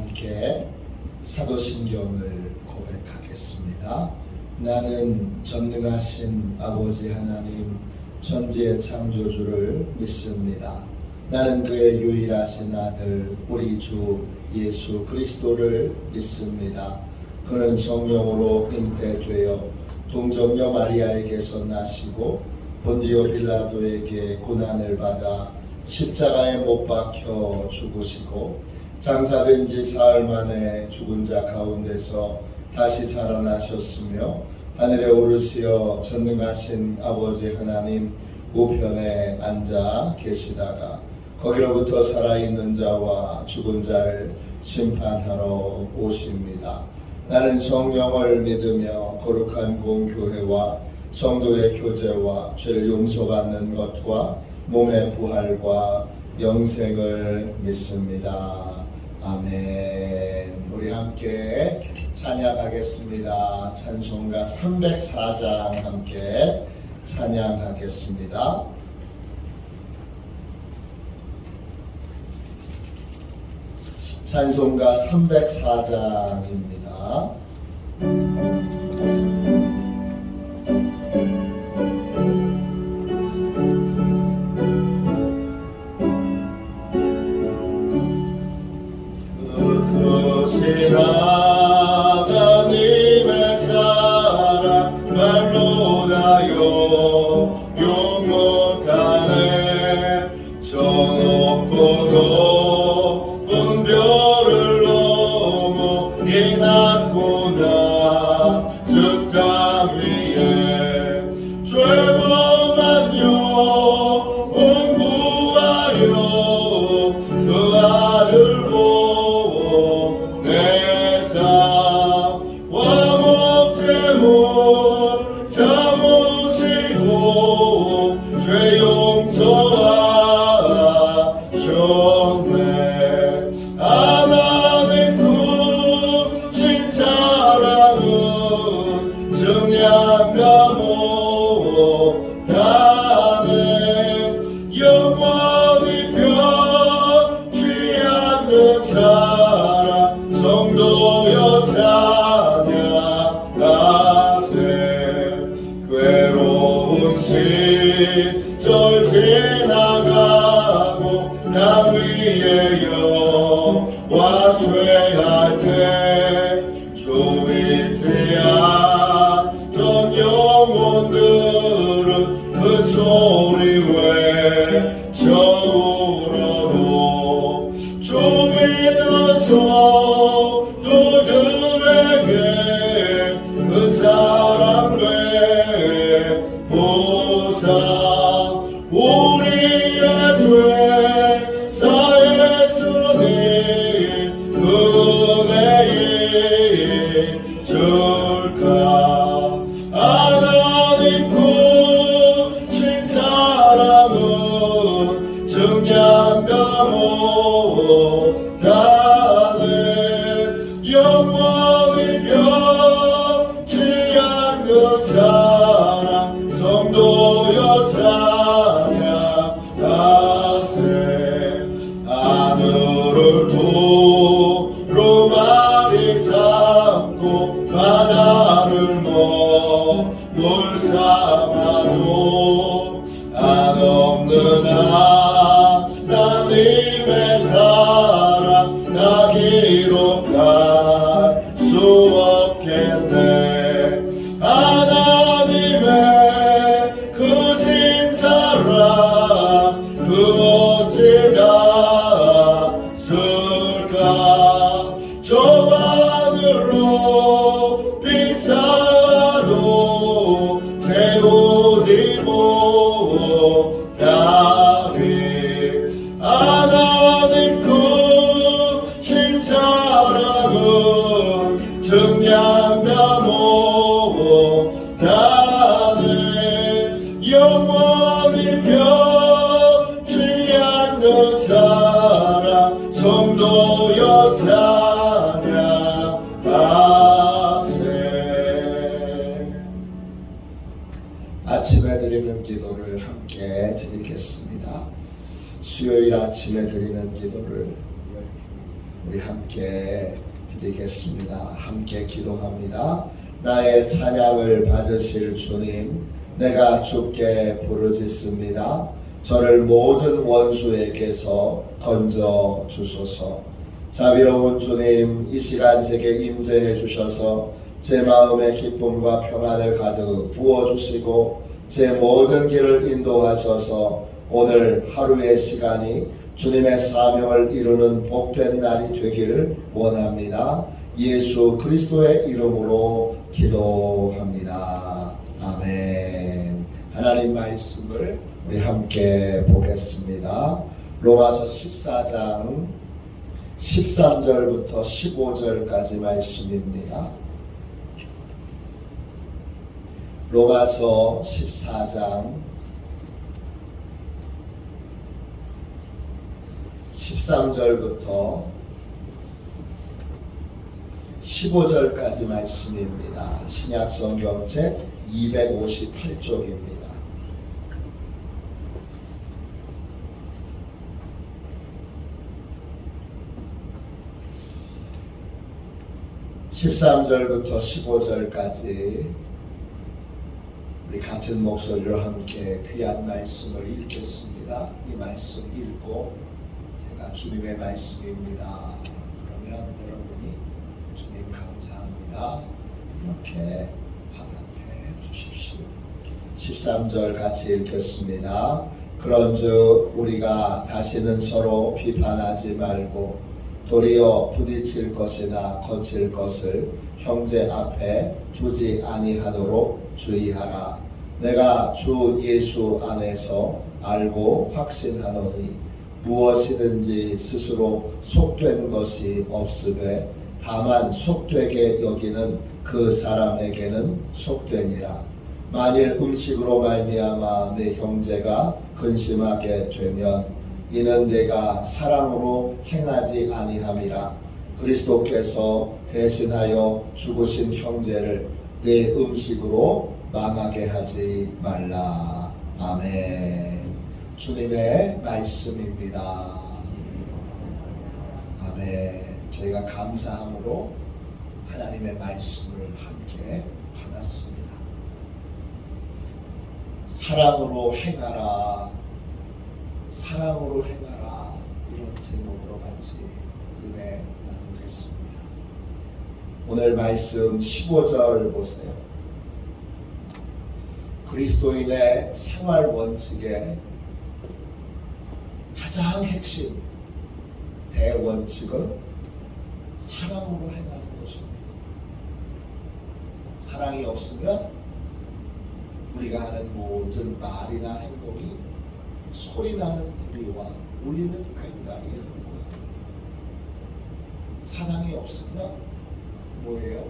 함께 사도신경을 고백하겠습니다. 나는 전능하신 아버지 하나님 천지의 창조주를 믿습니다. 나는 그의 유일하신 아들 우리 주 예수 그리스도를 믿습니다. 그는 성령으로 잉태되어 동정녀 마리아에게서 나시고 본디오 빌라도에게 고난을 받아 십자가에 못 박혀 죽으시고 장사된 지 사흘 만에 죽은 자 가운데서 다시 살아나셨으며 하늘에 오르시어 전능하신 아버지 하나님 우편에 앉아 계시다가 거기로부터 살아있는 자와 죽은 자를 심판하러 오십니다. 나는 성령을 믿으며 거룩한 공교회와 성도의 교제와 죄를 용서받는 것과 몸의 부활과 영생을 믿습니다. 아멘. 우리 함께 찬양하겠습니다. 찬송가 304장 함께 찬양하겠습니다. 찬송가 304장입니다. 하나님의 사랑 말로 다요 용 못하네. 저 높고 높은 별을 넘어 이 낮고 낮은 땅 위에 죄범한 영혼 구하려 그 아들 죄 용서하셨네. 하나님 크신 사랑은 정량과 못하네. 영원히 변치 않는 사랑 성도여 찬양하세. 괴로운 시절 지나가고 강 위에 여와 쇠할 때 좀 잊지 않던 영혼들은 큰 소리 외쳐 울어도 좀 있는 성도들에게 큰 사랑 보상 우리의 죄 사했으니 그 은혜에 줄까. 하나님 크신 사랑은 정량과 못하네. 영원히 변치 않는 사랑 성도여 찬양하세. 하늘을 도로 많이 삼고 바다를 물 삼아도 한없는 하나님의 사랑 나 기록할 수 없겠네. 하나님의 크신 사랑 그 어찌다 쓸까. 저 하늘로 비싸도 세우지 못하리. 하나님 크신 사랑은 정량과 못하네. 영원히 변치 않는 사랑 성도여 찬양하세. 아침에 드리는 기도를 함께 드리겠습니다. 수요일 아침에 드리는 기도를 우리 함께 드리겠습니다. 함께 기도합니다. 나의 찬양을 받으실 주님, 내가 주께 부르짖습니다. 저를 모든 원수에게서 건져 주소서. 자비로운 주님, 이 시간 제게 임재해 주셔서 제 마음의 기쁨과 평안을 가득 부어주시고 제 모든 길을 인도하셔서 오늘 하루의 시간이 주님의 사명을 이루는 복된 날이 되기를 원합니다. 예수 그리스도의 이름으로 기도합니다. 아멘. 하나님 말씀을 우리 함께 보겠습니다. 로마서 14장 13절부터 15절까지 말씀입니다. 로마서 14장 13절부터 15절까지 말씀입니다. 신약 성경책 258쪽입니다. 13절부터 15절까지 우리 같은 목소리로 함께 귀한 말씀을 읽겠습니다. 이 말씀 읽고 제가 주님의 말씀입니다. 그러면 여러분이 주님 감사합니다. 이렇게 화답해 주십시오. 13절 같이 읽겠습니다. 그런즉 우리가 다시는 서로 비판하지 말고 도리어 부딪힐 것이나 거칠 것을 형제 앞에 두지 아니하도록 주의하라. 내가 주 예수 안에서 알고 확신하노니 무엇이든지 스스로 속된 것이 없으되 다만 속되게 여기는 그 사람에게는 속되니라. 만일 음식으로 말미암아 내 형제가 근심하게 되면 이는 내가 사랑으로 행하지 아니함이라. 그리스도께서 대신하여 죽으신 형제를 내 음식으로 망하게 하지 말라. 아멘. 주님의 말씀입니다. 아멘. 저희가 감사함으로 하나님의 말씀을 함께 받았습니다. 사랑으로 행하라. 사랑으로 행하라. 이런 제목으로 같이 은혜 나누겠습니다. 오늘 말씀 15절 보세요. 그리스도인의 생활 원칙의 가장 핵심 대원칙은 사랑으로 행하는 것입니다. 사랑이 없으면 우리가 하는 모든 말이나 행동이 소리나는 부리와 울리는 꽹과리에 불과합니다. 사랑이 없으면 뭐예요?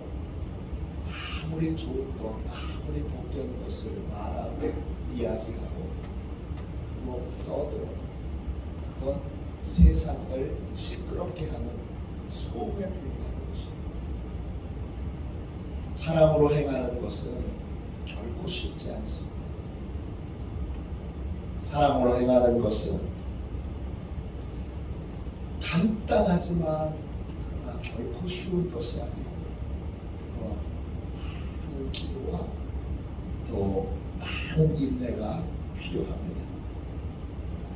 아무리 좋은 것, 아무리 복된 것을 말하고 이야기하고 그리고 떠들어도 그건 세상을 시끄럽게 하는 소음에 불과한 것입니다. 사랑으로 행하는 것은 결코 쉽지 않습니다. 사랑으로 행하는 것은 간단하지만 그러나 결코 쉬운 것이 아니고 그거 많은 기도와 또 많은 인내가 필요합니다.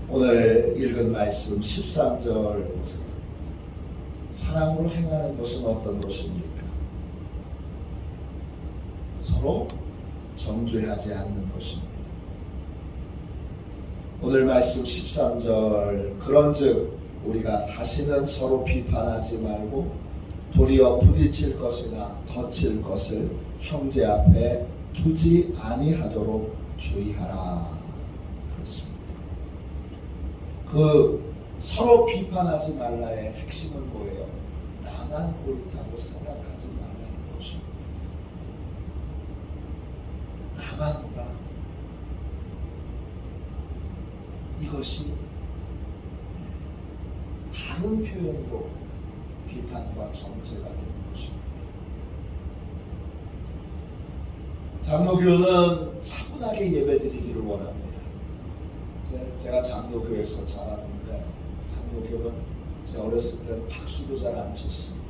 오늘 읽은 말씀 13절 보세요. 사랑으로 행하는 것은 어떤 것입니까? 서로 정죄하지 않는 것입니다. 오늘 말씀 13절 그런즉 우리가 다시는 서로 비판하지 말고 도리어 부딪힐 것이나 거칠 것을 형제 앞에 두지 아니하도록 주의하라. 그렇습니다. 그 서로 비판하지 말라의 핵심은 뭐예요? 나만 옳다고 생각하지 말라는 것입니다. 나만 옳아. 이것이 다른 표현으로 비판과 정죄가 되는 것입니다. 장로교는 차분하게 예배드리기를 원합니다. 제가 장로교에서 자랐는데 장로교는 제가 어렸을 때는 박수도 잘 안 쳤습니다.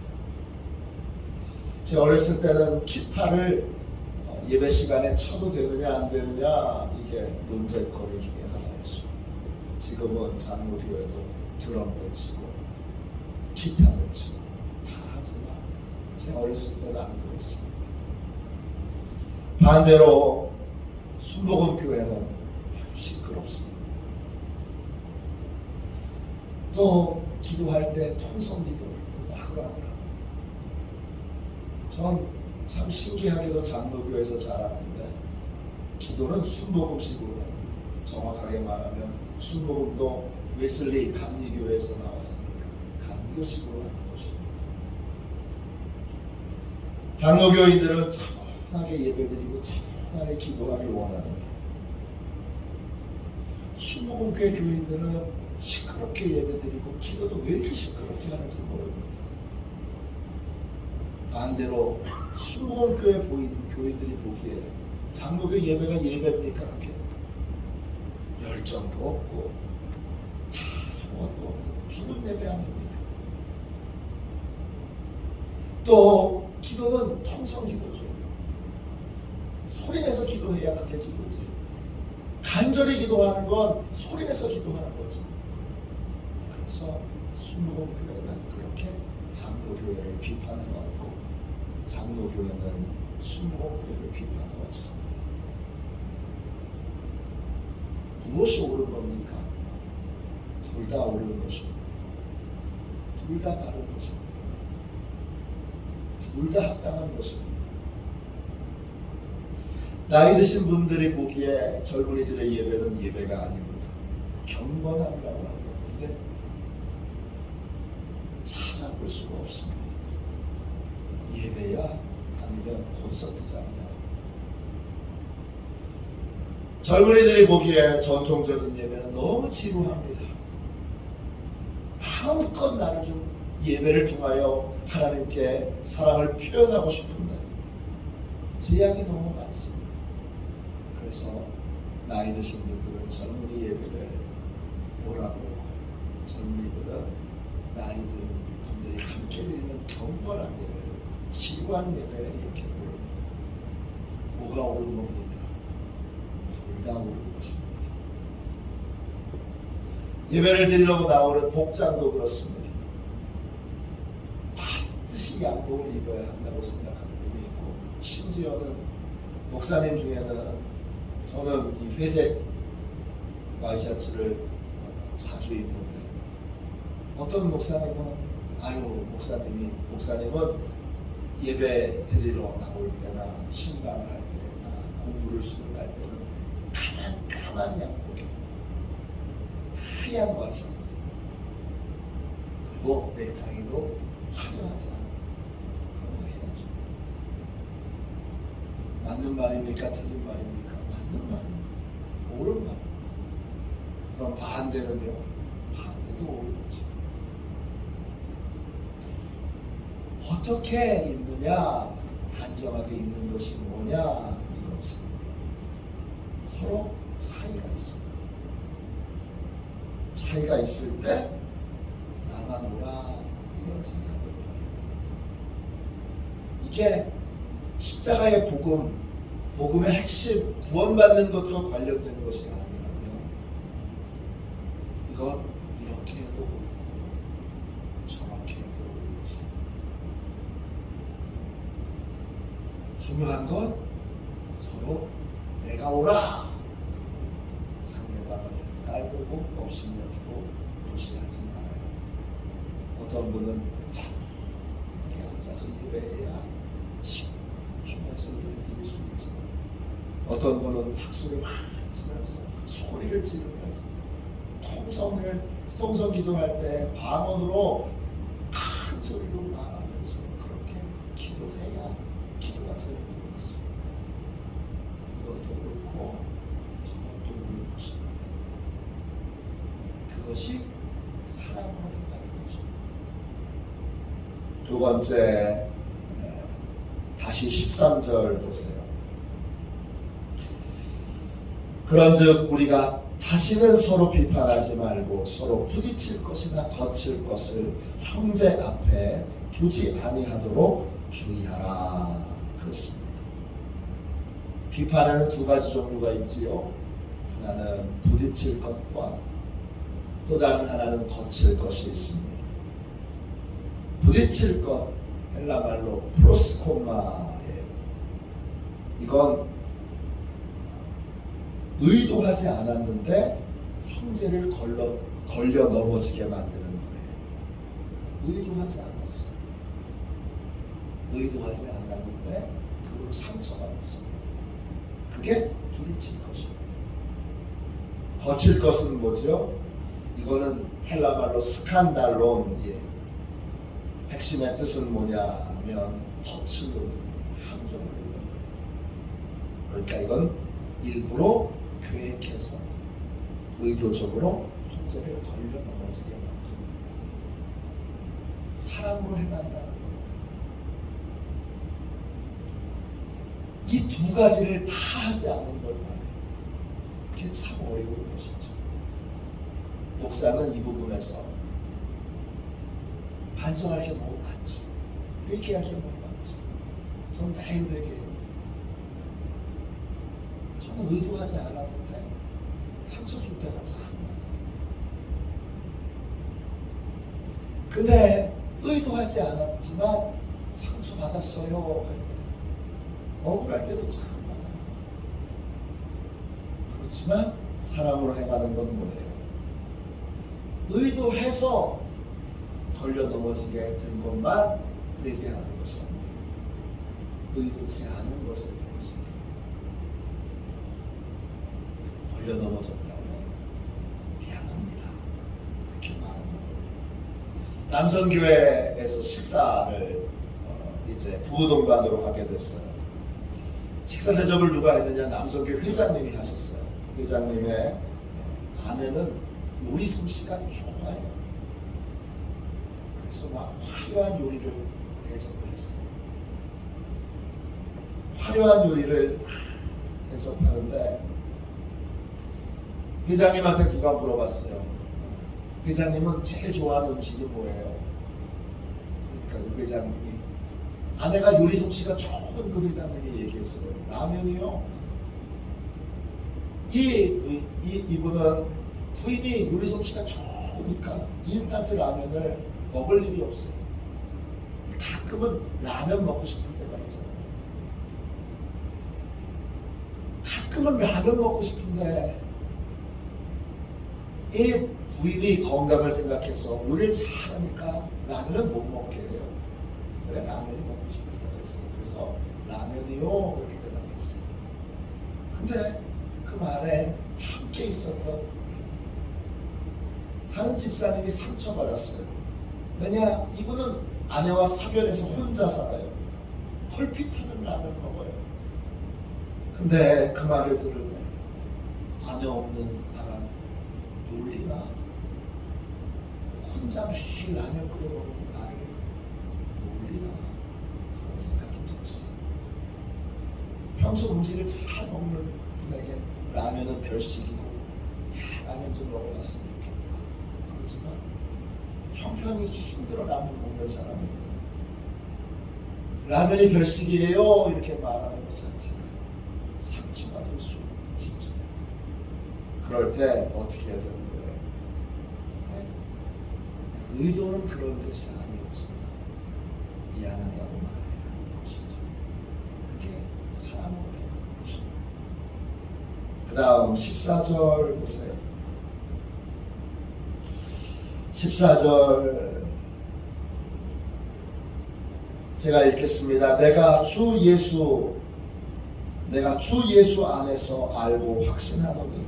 제가 어렸을 때는 기타를 예배 시간에 쳐도 되느냐 안 되느냐 이게 논쟁거리 중에 하나였습니다. 지금은 장로교회도 드럼도 치고 기타도 치고 다 하지만 제가 어렸을 때는 안 그랬습니다. 반대로 순복음교회는 아주 시끄럽습니다. 또 기도할 때 통성기도를 막으로 합니다. 전 참 신기하게도 장로교회에서 자랐는데 기도는 순복음식으로 합니다. 정확하게 말하면 순복음도 웨슬리 감리교회에서 나왔으니까 감리교식으로 하는 것입니다. 장로교인들은 차분하게 예배드리고 차분하게 기도하길 원하는데 순복음교회 교인들은 시끄럽게 예배드리고 기도도 왜 이렇게 시끄럽게 하는지 모릅니다. 반대로 순복음교회 교인들이 보기에 장로교 예배가 예배입니까? 그렇게 열정도 없고 아무것도 없고 죽은 예배 아닙니까? 또 기도는 통성기도죠. 소리내서 기도해야 그게 기도지. 간절히 기도하는 건 소리내서 기도하는 거죠. 그래서 순복음교회는 그렇게 장로교회를 비판해왔고 장로교회는 순복음교회를 비판해왔습니다. 무엇이 옳은 겁니까? 둘 다 옳은 것입니다. 둘 다 바른 것입니다. 둘 다 합당한 것입니다. 나이 드신 분들이 보기에 젊은이들의 예배는 예배가 아닙니다. 경건함이라고 하는 건데 찾아볼 수가 없습니다. 예배야 아니면 콘서트장이야. 젊은이들이 보기에 전통적인 예배는 너무 지루합니다. 마음껏 나를 좀 예배를 통하여 하나님께 사랑을 표현하고 싶은데 제약이 너무 많습니다. 그래서 나이 드신 분들은 젊은이 예배를 뭐라 그러고 젊은이들은 나이 든 분들이 함께 드리는 경건한 예배를 지루한 예배 이렇게 부릅니다. 뭐가 옳은 겁니까? 둘 다 옳은 것입니다. 예배를 드리려고 나오는 복장도 그렇습니다. 반드시 양복을 입어야 한다고 생각하는 분이 있고 심지어는 목사님 중에는 저는 이 회색 와이셔츠를 자주 입는데 어떤 목사님은 목사님은 예배 드리러 나올 때나 신방을 할 때나 공부를 수행할 때는 까만 양복에 하얀 와이셔츠 그리고 넥타이도 화려하지 않아 그런 거 해야죠. 맞는 말입니까? 틀린 말입니까? 맞는 말입니다. 옳은 말입니다. 그럼 반대는요? 반대도 옳은 것입니다. 어떻게 입느냐, 단정하게 입는 것이 뭐냐 이것이 서로 차이가 있습니다. 차이가 있을 때 나만 오라 이런 생각을 버려요. 이게 십자가의 복음의 핵심 구원받는 것과 관련된 것이 아니라면 이건 이렇게 해도 옳고 저렇게 해도 옳은 것입니다. 중요한 건 서로 내가 오라 그리고 상대방을 깔보고 업신여기고 무시하지 말아요. 어떤 분은 차분하게 앉아서 예배해야 집중해서 예배드릴 수 있지만 어떤 분은 박수를 확 치면서 소리를 지르면서 통성 기도할 때 방언으로 큰 소리로 말하면서 그렇게 기도해야 기도가 되는 분이 있습니다. 이것도 옳고 저것도 옳은 것입니다. 그것이 사랑으로 행하는 것입니다. 두 번째, 다시 13절 보세요. 그런즉 우리가 다시는 서로 비판하지 말고 서로 부딪힐 것이나 거칠 것을 형제 앞에 두지 아니하도록 주의하라 그랬습니다. 비판에는 두 가지 종류가 있지요. 하나는 부딪힐 것과 또 다른 하나는 거칠 것이 있습니다. 부딪힐 것, 헬라말로 프로스코마예요. 이건 의도하지 않았는데 형제를 걸려 넘어지게 만드는 거예요. 의도하지 않았어요. 의도하지 않았는데 그걸로 상처받았어요. 그게 부딪힐 것이에요. 거칠 것은 뭐죠? 이거는 헬라말로 스칸달론이에요. 핵심의 뜻은 뭐냐면 덫을 놓는 거예요. 함정을 놓는 거예요. 그러니까 이건 일부러 계획해서 의도적으로 형제를 걸려 넘어지게 만드는 거예요. 사랑으로 행한다는 거예요. 이 두 가지를 다 하지 않는 걸 말해요. 그게 참 어려운 것이죠. 목사는 이 부분에서 반성할 게 너무 많죠. 회개할 게 너무 많죠. 저는 매일 회개해요. 저는 의도하지 않았는데 상처 줄 때가 참 많아요. 근데 의도하지 않았지만 상처 받았어요 할 때 억울할 때도 참 많아요. 그렇지만 사람으로 행하는 건 뭐예요? 의도해서 걸려 넘어지게 된 것만 회개하는 것이 아니에요. 의도치 않은 것에 대해서 걸려 넘어졌다면 미안합니다. 그렇게 말하는 거예요. 남성교회에서 식사를 이제 부부동반으로 하게 됐어요. 식사 대접을 누가 했느냐? 남성교회 회장님이 하셨어요. 회장님의 아내는 요리 솜씨가 좋아요. 그래서 막 화려한 요리를 대접을 했어요. 화려한 요리를 대접하는데 회장님한테 누가 물어봤어요. 회장님은 제일 좋아하는 음식이 뭐예요? 그러니까 그 회장님이 아내가 요리 솜씨가 좋은 그 회장님이 얘기했어요. 라면이요. 이분은 부인이 요리 솜씨가 좋으니까 인스턴트 라면을 먹을 일이 없어요. 가끔은 라면 먹고 싶을 때가 있잖아요. 가끔은 라면 먹고 싶은데 이 부인이 건강을 생각해서 요리를 잘하니까 라면을 못 먹게 해요. 왜? 라면이 먹고 싶을 때가 있어요. 그래서 라면이요 이렇게 대답했어요. 근데 그 말에 함께 있었던 다른 집사님이 상처받았어요. 왜냐? 이분은 아내와 사별해서 혼자 살아요. 털피트는 라면 먹어요. 근데 그 말을 들을 때 아내 없는 사람 놀리나? 혼자 매일 라면 끓여 먹는 나를 놀리나? 그런 생각이 들었어요. 평소 음식을 잘 먹는 분에게 라면은 별식이고 야 라면 좀 먹어봤으면 좋겠다. 그러지만 형편이 힘들어 라면 먹는 사람에게 라면이 별식이에요 이렇게 말하는 것 자체가 상처받을 수 있는 것이죠. 그럴 때 어떻게 해야 되는 거예요? 네? 의도는 그런 것이 아니었지만 미안하다고 말해야 하는 것이죠. 그게 사람으로 행하는 것입니다. 그 다음 14절 보세요. 14절 제가 읽겠습니다. 내가 주 예수 안에서 알고 확신하노니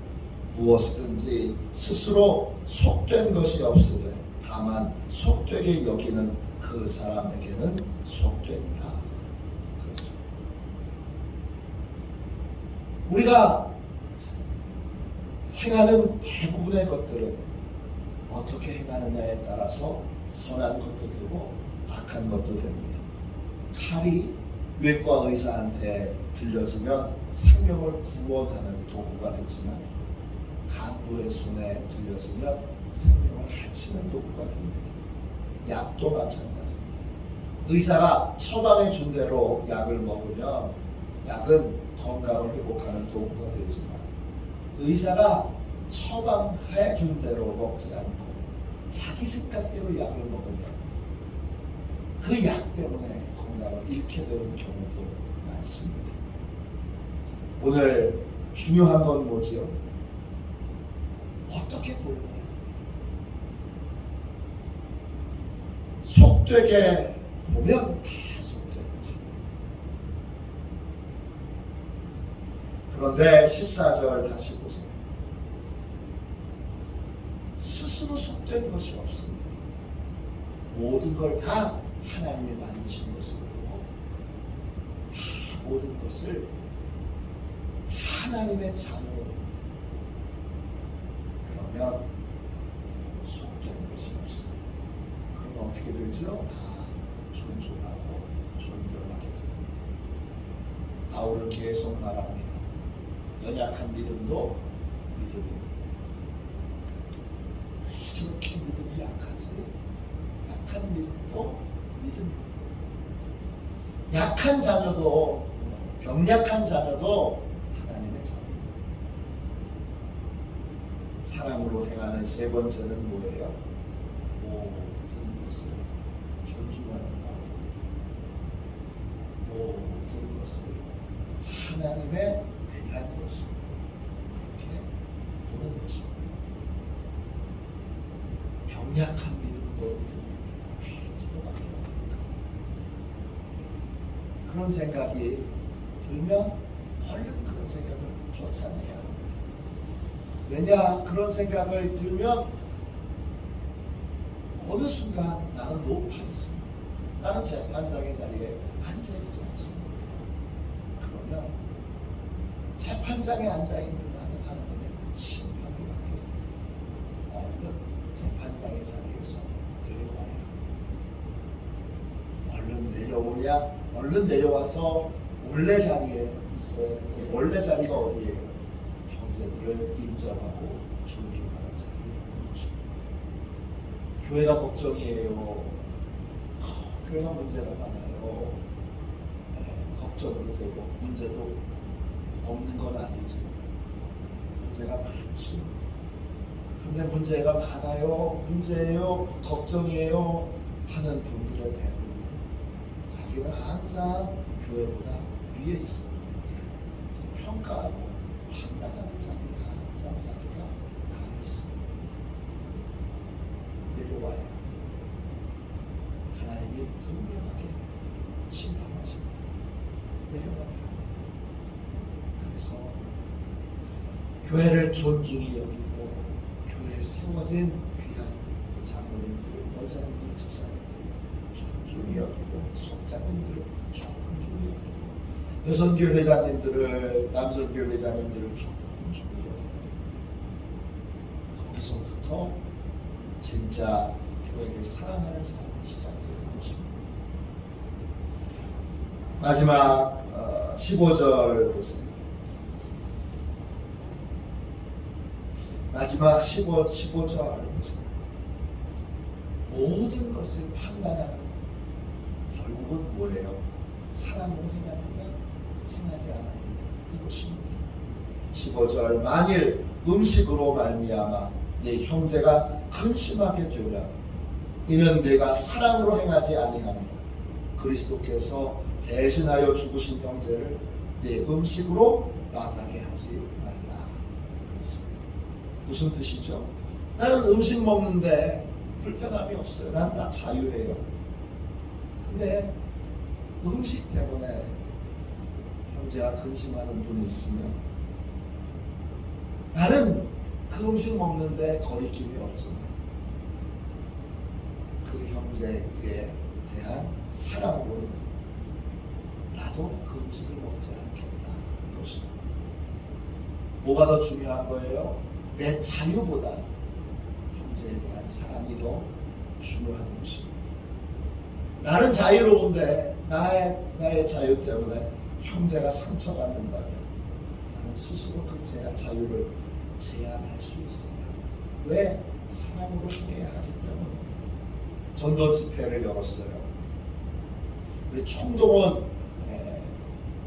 무엇이든지 스스로 속된 것이 없으되 다만 속되게 여기는 그 사람에게는 속되니라. 그렇습니다. 우리가 행하는 대부분의 것들은 어떻게 행하느냐에 따라서 선한 것도 되고 악한 것도 됩니다. 칼이 외과 의사한테 들려주면 생명을 구원하는 도구가 되지만 간부의 손에 들려주면 생명을 해치는 도구가 됩니다. 약도 마찬가지입니다. 의사가 처방해 준 대로 약을 먹으면 약은 건강을 회복하는 도구가 되지만 의사가 처방해 준 대로 먹지 않고 자기 생각대로 약을 먹으면 그 약 때문에 건강을 잃게 되는 경우도 많습니다. 오늘 중요한 건 뭐지요? 어떻게 보느냐. 속되게 보면 다 속된 것입니다. 그런데 14절 다시 보세요. 스스로 속된 것이 없습니다. 모든 걸 다 하나님이 만드신 것으로 보고 다 모든 것을 하나님의 자녀로 봅니다. 그러면 속된 것이 없습니다. 그러면 어떻게 되죠? 다 존중하고 존경하게 됩니다. 바울은 계속 말합니다. 연약한 믿음도 믿음입니다. 왜 이렇게 믿음이 약하지? 약한 믿음도 믿음입니다. 약한 자녀도 병약한 자녀도 하나님의 자녀입니다. 사랑으로 행하는 세 번째는 뭐예요? 모든 것을 존중하는 마음, 모든 것을 하나님의 귀한 것으로 그렇게 보는 것입니다. 병약한 믿음도 믿음입니다. 왜 저거밖에 없을까? 그런 생각이 들면 얼른 그런 생각을 쫓아내야 합니다. 왜냐? 그런 생각을 들면 어느 순간 나는 높아 있습니다. 나는 재판장의 자리에 앉아있지 않습니다. 그러면 재판장에 앉아있는 나는 하나님의 심판을 받게 됩니다. 얼른 재판장의 자리에서 내려와야 합니다. 얼른 내려오냐? 얼른 내려와서 원래 자리에 있어야 되는데 원래 자리가 어디예요? 형제들을 인정하고 존중하는 자리에 있는 것입니다. 교회가 걱정이에요. 교회가 문제가 많아요. 걱정도 되고 문제도 없는 건 아니죠. 문제가 많죠. 그런데 문제가 많아요. 문제예요. 걱정이에요. 하는 분들의 대부분 자기는 항상 교회보다 위에 있어요. 그래서 평가하고 판단하는 자리에 항상 자기가 가 있습니다. 내려와야 합니다. 하나님이 분명하게 심판하십니다. 내려와야 합니다. 그래서 교회를 존중히 여기고 교회에 세워진 귀한 장로님들, 권사님들, 집사님들 존중히 여기고 속장님들 존중히 여기고 여선교 회장님들을 남선교 회장님들을 존중히 여기고 거기서부터 진짜 교회를 사랑하는 삶이 시작되는 것입니다. 마지막 15절 보세요. 마지막 15절 보세요. 모든 것을 판단하는 결국은 뭐예요? 사랑으로 행하느냐 행하지 않았느냐 이것입니다. 15절 만일 음식으로 말미암아 내 형제가 근심하게 되면 이는 내가 사랑으로 행하지 아니함이라. 그리스도께서 대신하여 죽으신 형제를 내 음식으로 만나게 하지 말라. 무슨 뜻이죠? 나는 음식 먹는데 불편함이 없어요. 난 다 자유해요. 근데 음식 때문에 형제가 근심하는 분이 있으면 나는 그 음식 먹는데 거리낌이 없지만 그 형제에 대한 사랑으로 나도 그 음식을 먹지 않겠다 이것입니다. 뭐가 더 중요한 거예요? 내 자유보다 형제에 대한 사랑이 더 중요한 것입니다. 나는 자유로운데 나의 자유 때문에 형제가 상처받는다면 나는 스스로 그 자유를 제한할 수 있어야 합니다. 왜? 사랑으로 행해야 하기 때문에. 전도 집회를 열었어요. 우리 총동원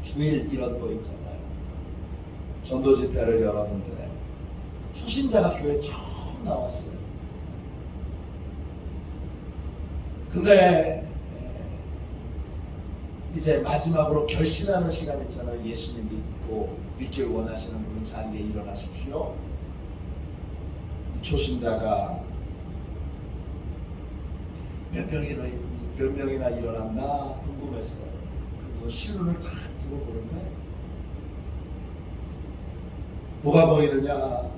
주일 이런 거 있잖아요. 전도 집회를 열었는데 초신자가 교회 처음 나왔어요. 근데 이제 마지막으로 결신하는 시간 있잖아요. 예수님 믿길 원하시는 분은 자리에 일어나십시오. 이 초신자가 몇 명이나 일어났나 궁금했어요. 그래서 실눈을 탁 두고 보는데 뭐가 보이느냐?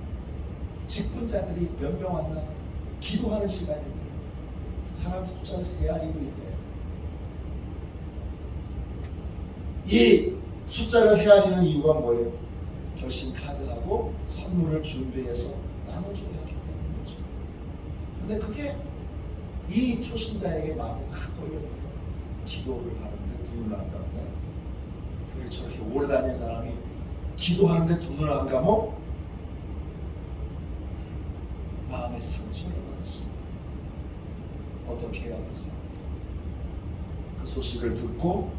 직분자들이 몇 명 왔나? 기도하는 시간인데 사람 숫자를 세아리고 있대요. 이 숫자를 헤아리는 이유가 뭐예요? 결심 카드하고 선물을 준비해서 나눠줘야 하기 때문이죠. 근데 그게 이 초신자에게 마음에 탁 걸렸네요. 기도를 하는데 눈을 안 감네. 교회를 저렇게 오래 다닌 사람이 기도하는데 눈을 안 감어? 마음의 상처를 받았습니다. 어떻게 해야 되죠? 그 소식을 듣고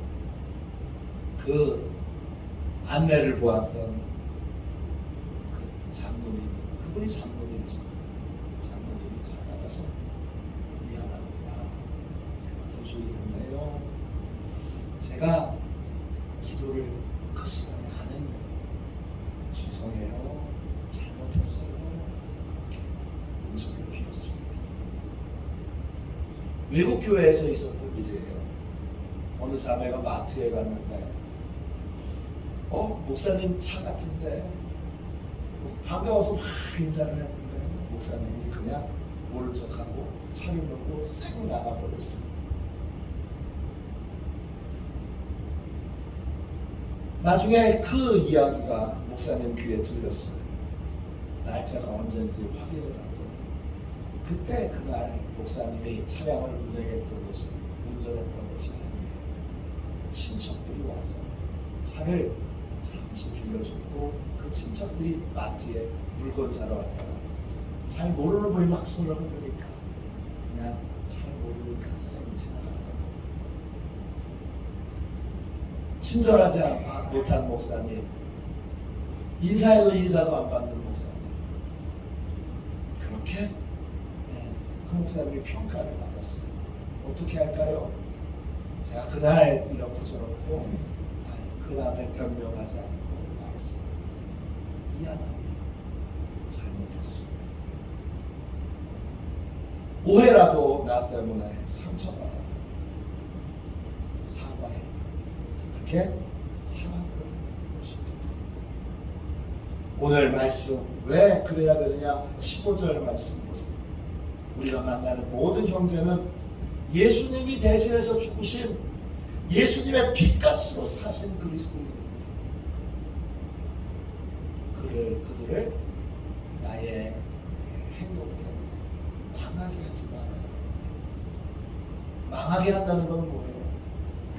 그 안내를 보았던 그 장로님이, 그분이 장로님이죠. 그 장로님이 찾아가서 미안합니다. 제가 부주의 했네요. 제가 기도를 그 시간에 안 했네요. 죄송해요. 잘못했어요. 그렇게 용서를 빌었습니다. 외국 교회에서 있었던 일이에요. 어느 자매가 마트에 갔는데 목사님 차 같은데 반가워서 막 인사를 했는데 목사님이 그냥 모른 척하고 차를 몰고 쌩 나가버렸어요. 나중에 그 이야기가 목사님 귀에 들렸어요. 날짜가 언젠지 확인해 봤더니 그때 그날 목사님이 차량을 운행했던 것이 운전했던 것이 아니에요. 친척들이 와서 차를 잠시 빌려줬고 그 친척들이 마트에 물건 사러 왔다가 잘 모르는 분이 막 손을 흔드니까 그냥 잘 모르니까 쌩 지나갔던 거예요. 친절하지 못한 목사님, 인사해도 인사도 안 받는 목사님, 그렇게 그 목사님이 평가를 받았어요. 어떻게 할까요? 제가 그날 이렇고 저렇고 그 다음에 변명하지 않고 말했어요. 미안합니다. 잘못했습니다. 오해라도 나 때문에 상처받았다. 사과해야 합니다. 그게 사랑으로 하는 것입니다. 오늘 말씀 왜 그래야 되느냐? 15절 말씀 보세요. 우리가 만나는 모든 형제는 예수님이 대신해서 죽으신 예수님의 핏값으로 사신 그리스도인입니다. 그들을 나의 행동 때문에 망하게 하지 말아요. 망하게 한다는 건 뭐예요?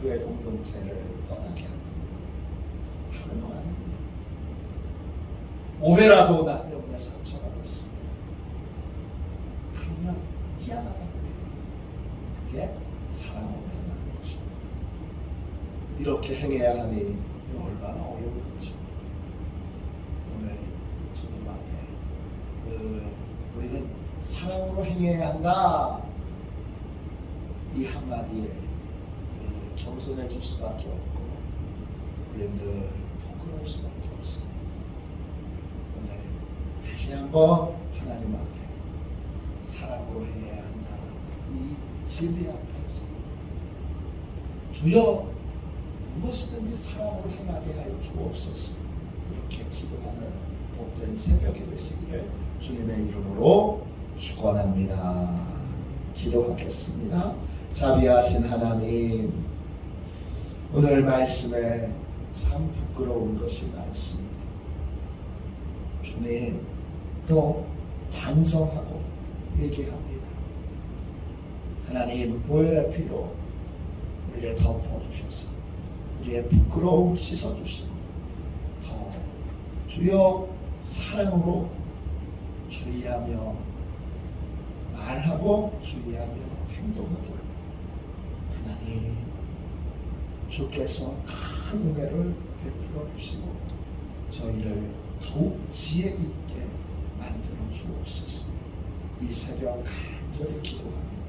교회 공동체를 떠나게 한다는 거예요. 다른 거 아닙니다. 오해라도 나 때문에 상처받았습니다. 그러면 미안하다고 해요. 그게 사랑으로 행하는 것입니다. 이렇게 행해야 하니 얼마나 어려운 것입니다. 오늘 주님 앞에 늘 우리는 사랑으로 행해야 한다. 이 한마디에 늘 겸손해질 수밖에 없고 우리는 늘 부끄러울 수밖에 없습니다. 오늘 다시 한번 하나님 앞에 사랑으로 행해야 한다. 이 진리 앞에서 주여 무엇이든지 사랑으로 행하게 하여 주옵소서. 이렇게 기도하는 복된 새벽이 되시기를 주님의 이름으로 축원합니다. 기도하겠습니다. 자비하신 하나님, 오늘 말씀에 참 부끄러운 것이 많습니다. 주님, 또 반성하고 얘기합니다. 하나님, 보혈의 피로 우리를 덮어주셔서 우리의 부끄러움 씻어주시고 더 주여 사랑으로 주의하며 말하고 주의하며 행동하도록 하나님 주께서 큰 은혜를 베풀어 주시고 저희를 더욱 지혜 있게 만들어 주옵소서. 이 새벽 간절히 기도합니다.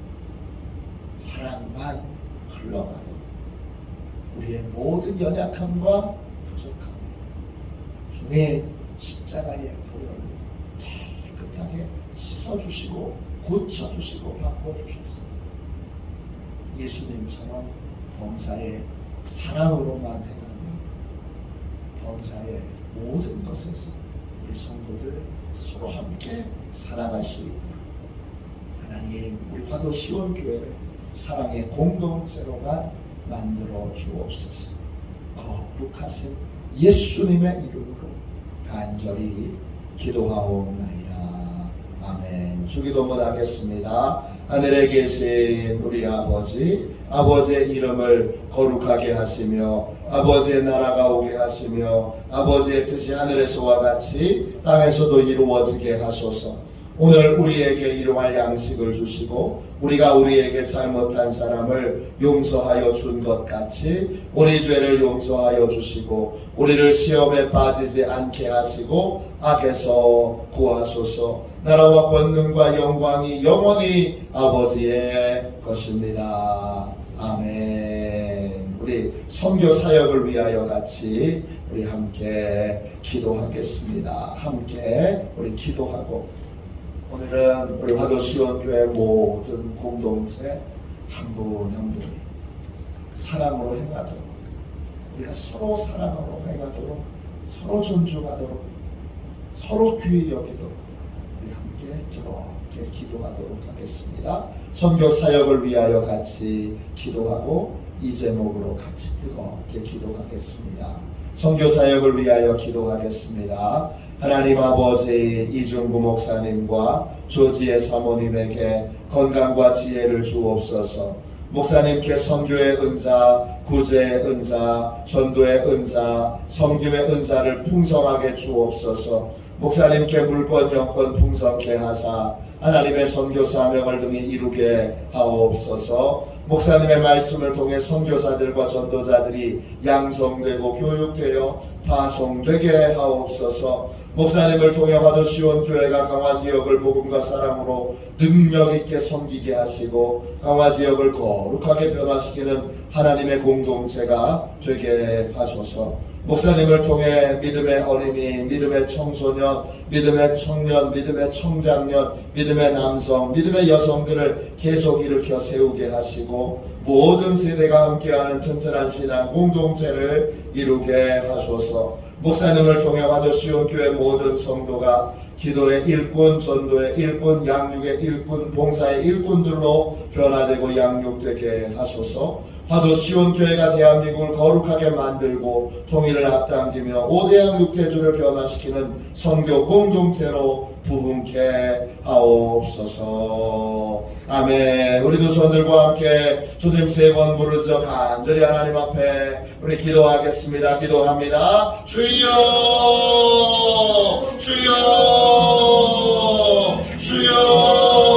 사랑만 흘러가도록 우리의 모든 연약함과 부족함을 주님 십자가의 보혈로 깨끗하게 씻어주시고 고쳐주시고 바꿔주셨어. 예수님처럼 범사에 사랑으로만 행하며 범사의 모든 것에서 우리 성도들 서로 함께 살아갈 수 있도록 하나님 우리 화도 시온교회를 사랑의 공동체로만 만들어 주옵소서. 거룩하신 예수님의 이름으로 간절히 기도하옵나이다. 아멘. 주기도문 하겠습니다. 하늘에 계신 우리 아버지의 이름을 거룩하게 하시며 아버지의 나라가 오게 하시며 아버지의 뜻이 하늘에서와 같이 땅에서도 이루어지게 하소서. 오늘 우리에게 일용할 양식을 주시고 우리가 우리에게 잘못한 사람을 용서하여 준 것 같이 우리 죄를 용서하여 주시고 우리를 시험에 빠지지 않게 하시고 악에서 구하소서. 나라와 권능과 영광이 영원히 아버지의 것입니다. 아멘. 우리 선교 사역을 위하여 같이 우리 함께 기도하겠습니다. 함께 우리 기도하고 오늘은 우리 화도시원교회 모든 공동체 한 분 한 분이 사랑으로 행하도록 우리가 서로 사랑으로 행하도록 서로 존중하도록 서로 귀히 여기도록 우리 함께 뜨겁게 기도하도록 하겠습니다. 선교 사역을 위하여 같이 기도하고 이 제목으로 같이 뜨겁게 기도하겠습니다. 선교 사역을 위하여 기도하겠습니다. 하나님 아버지 이중구 목사님과 조지의 사모님에게 건강과 지혜를 주옵소서. 목사님께 선교의 은사, 구제의 은사, 전도의 은사, 섬김의 은사를 풍성하게 주옵소서. 목사님께 물권 영권 풍성케 하사 하나님의 선교 사명을 능히 이루게 하옵소서. 목사님의 말씀을 통해 선교사들과 전도자들이 양성되고 교육되어 파송되게 하옵소서. 목사님을 통해 화도시온교회가 강화지역을 복음과 사랑으로 능력있게 섬기게 하시고 강화지역을 거룩하게 변화시키는 하나님의 공동체가 되게 하소서. 목사님을 통해 믿음의 어린이, 믿음의 청소년, 믿음의 청년, 믿음의 청장년, 믿음의 남성, 믿음의 여성들을 계속 일으켜 세우게 하시고 모든 세대가 함께하는 튼튼한 신앙 공동체를 이루게 하소서. 목사님을 통해 화도시온교회 모든 성도가 기도의 일꾼, 전도의 일꾼, 양육의 일꾼, 봉사의 일꾼들로 변화되고 양육되게 하소서. 화도시온교회가 대한민국을 거룩하게 만들고 통일을 앞당기며 5대양 6대주를 변화시키는 선교 공동체로 부흥케 하옵소서. 아멘. 우리 두 손들과 함께 주님 3번 부르짖어 간절히 하나님 앞에 우리 기도하겠습니다. 기도합니다. 주여 주여 주여